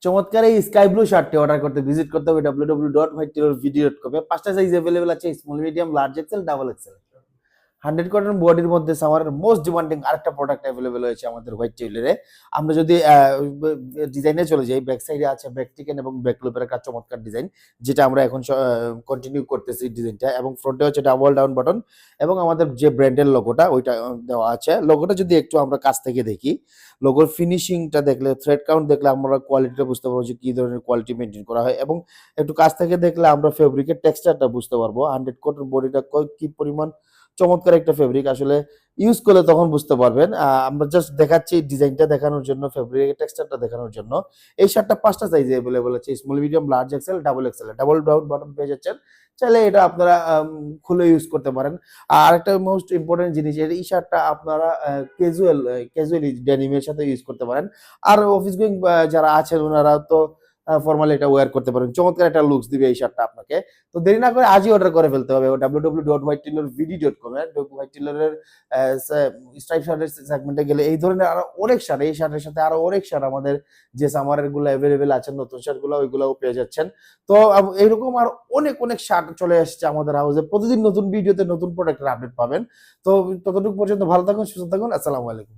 চমৎকার এই sky blue শার্টটি order করতে ভিজিট করতে হবে www.whitetailorvd.com এ। 5টা সাইজ अवेलेबल আছে, small, medium, large Excel, double XL. 100 cotton বডির মধ্যে সামারের মোস্ট ডিমান্ডিং আরেকটা প্রোডাক্ট अवेलेबल হয়েছে আমাদের হোয়াইট টেইলরে। আমরা যদি ডিজাইনে চলে যাই, ব্যাক সাইডে আছে ব্যাক টিকেন এবং ব্যাক লুপের একটা চমৎকার ডিজাইন, যেটা আমরা এখন কন্টিনিউ করতেছি ডিজাইনটা, এবং ফ্রন্টে হচ্ছে ডাবল ডাউন বাটন এবং আমাদের যে ব্র্যান্ডের লোগোটা ওইটা দেওয়া আছে। লোগোটা যদি একটু আমরা কাছ থেকে দেখি, লোগোর ফিনিশিংটা দেখলে, থ্রেড কাউন্ট দেখলে আমরা কোয়ালিটিটা বুঝতে পারবো যে কি ধরনের কোয়ালিটি মেনটেন করা হয়, এবং একটু কাছ থেকে দেখলে আমরা ফেব্রিকের টেক্সচারটা বুঝতে পারবো। 100 কটন বডিটা কি পরিমাণ চমৎকার একটা ফেব্রিক, আসলে ইউজ করলে তখন বুঝতে পারবেন। আমরা জাস্ট দেখাচ্ছি ডিজাইনটা দেখানোর জন্য, ফেব্রিকের টেক্সচারটা দেখানোর জন্য। এই শার্টটা 5টা সাইজে अवेलेबल আছে, small, medium, large Excel, double XL. Double down button পেয়ে যাচ্ছেন, চাইলে এটা আপনারা খুলে ইউজ করতে পারেন। আর একটা মোস্ট ইম্পর্টেন্ট জিনিস, এই শার্টটা আপনারা ক্যাজুয়ালি ডেনিমের সাথে ইউজ করতে পারেন। আর অফিস গোয়িং যারা আছেন ওনারা তো ফরমালি এটা ওয়্যার করতে পারেন। চমৎকার একটা লুকস দিবে এই শার্টটা আপনাকে। তো দেরি না করে আজই অর্ডার করে ফেলতে হবে www.whitetailorvd.com এ। হোয়াইট টেইলরের স্ট্রাইপ শার্টের সেগমেন্টে গেলে এই ধরনের আরো অনেক শার্ট, এই শার্টের সাথে আরো অনেক শার্ট আমাদের যে সামারের গুলো अवेलेबल আছে, নতুন শার্ট গুলো ওইগুলোও পেয়ে যাচ্ছেন। তো এরকম আর অনেক শার্ট চলে আসছে আমাদের হাউসে। প্রতিদিন নতুন ভিডিওতে নতুন প্রোডাক্টের আপডেট পাবেন। তো ততটুকু পর্যন্ত ভালো থাকুন, সুস্থ থাকুন। আসসালামু আলাইকুম।